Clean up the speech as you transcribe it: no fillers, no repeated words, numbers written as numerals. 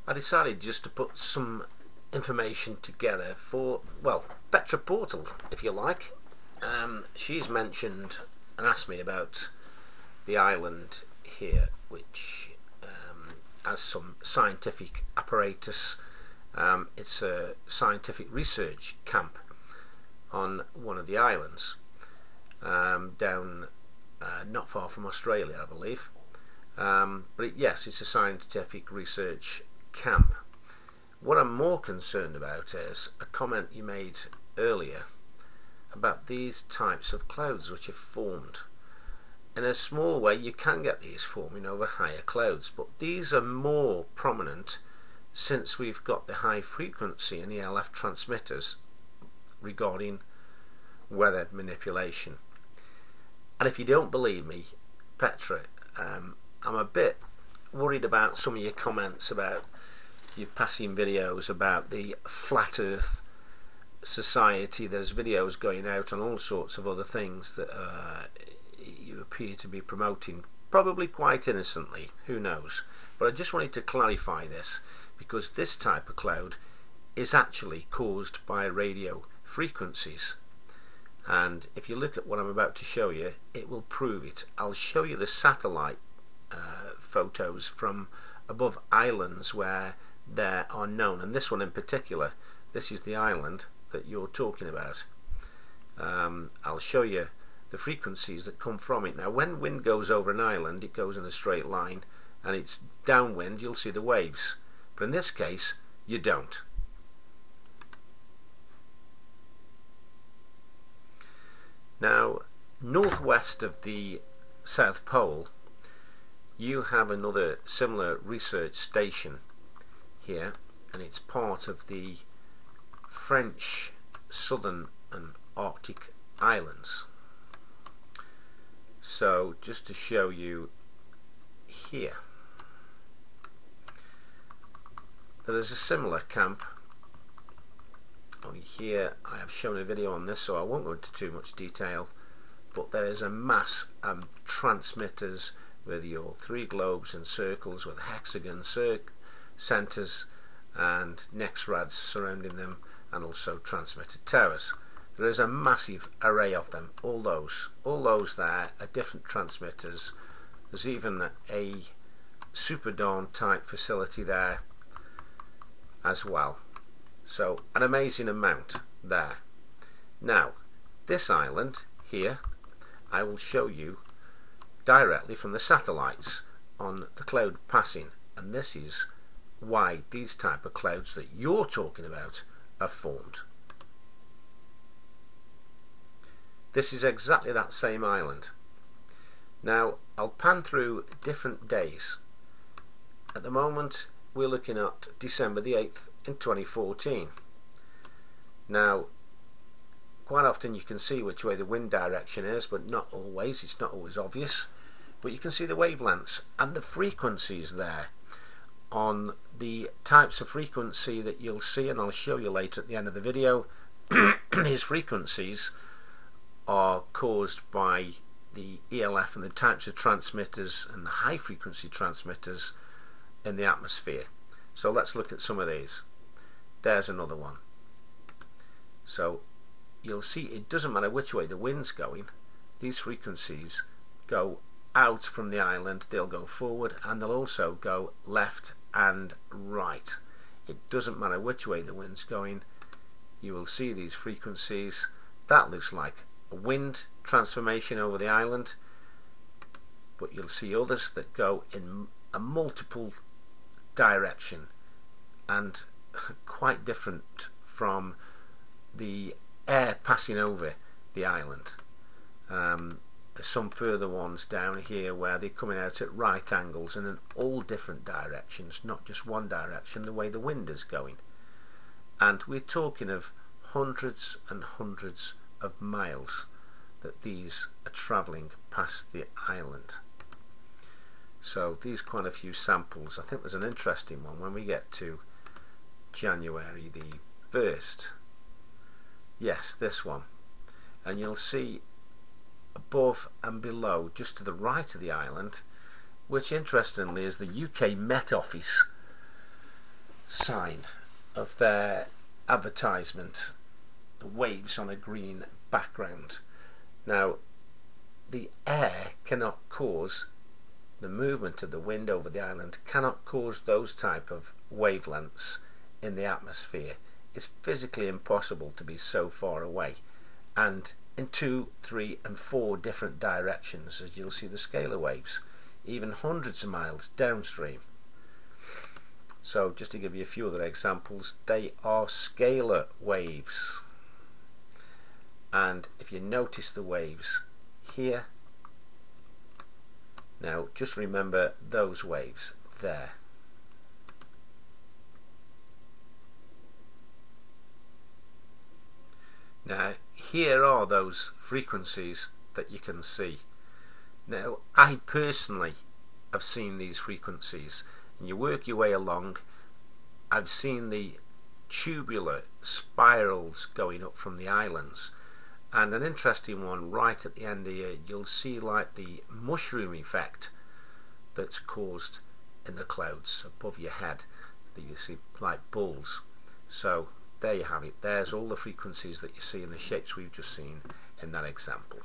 I decided just to put some information together for, well, Petra Portal, if you like. She's mentioned and asked me about the island here, which has some scientific apparatus. It's a scientific research camp on one of the islands down not far from Australia, I believe. But yes, it's a scientific research camp. What I'm more concerned about is a comment you made earlier about these types of clouds which have formed. In a small way you can get these forming over higher clouds, but these are more prominent since we've got the high frequency and ELF transmitters regarding weather manipulation. And if you don't believe me, Petra, I'm a bit worried about some of your comments about your passing videos about the flat earth society. There's videos going out on all sorts of other things that you appear to be promoting, probably quite innocently, who knows. But I just wanted to clarify this, because this type of cloud is actually caused by radio frequencies, and if you look at what I'm about to show you, it will prove it. I'll show you the satellite photos from above islands where they are known, and this one in particular, this is the island that you're talking about. I'll show you the frequencies that come from it. Now when wind goes over an island, it goes in a straight line, and it's downwind, you'll see the waves, but in this case you don't. Now northwest of the South Pole you have another similar research station here, and it's part of the French Southern and Arctic Islands. So just to show you here, there is a similar camp. Only here I have shown a video on this, so I won't go into too much detail, but there is a mass of transmitters with your three globes and circles with hexagon centers and NEXRADs surrounding them, and also transmitter towers. There is a massive array of them. All those there are different transmitters. There's even a Superdawn type facility there as well. So an amazing amount there. Now this island here I will show you directly from the satellites on the cloud passing, and this is why these type of clouds that you're talking about are formed. This is exactly that same island. Now I'll pan through different days. At the moment we're looking at December the 8th in 2014. Now quite often you can see which way the wind direction is, but not always. It's not always obvious, but you can see the wavelengths and the frequencies there on the types of frequency that you'll see, and I'll show you later at the end of the video. These frequencies are caused by the ELF and the types of transmitters and the high frequency transmitters in the atmosphere. So let's look at some of these. There's another one. So you'll see it doesn't matter which way the wind's going, these frequencies go out from the island, they'll go forward, and they'll also go left and right. It doesn't matter which way the wind's going, you will see these frequencies. That looks like a wind transformation over the island, but you'll see others that go in a multiple direction and quite different from the air passing over the island. There's some further ones down here where they're coming out at right angles and in all different directions, not just one direction, the way the wind is going. And we're talking of hundreds and hundreds of miles that these are travelling past the island. So these quite a few samples. I think there's an interesting one when we get to January the 1st. Yes, this one. And you'll see above and below, just to the right of the island, which interestingly is the UK Met Office. sign of their advertisement, the waves on a green background. Now, the air cannot cause the movement of the wind over the island, cannot cause those type of wavelengths in the atmosphere. It's physically impossible to be so far away, and in 2, 3 and 4 different directions, as you'll see the scalar waves, even hundreds of miles downstream. So just to give you a few other examples, they are scalar waves. And if you notice the waves here, now just remember those waves there. Now here are those frequencies that you can see. Now I personally have seen these frequencies, and you work your way along. I've seen the tubular spirals going up from the islands, and an interesting one right at the end here, you'll see like the mushroom effect that's caused in the clouds above your head, that you see like balls. So there you have it. There's all the frequencies that you see in the shapes we've just seen in that example.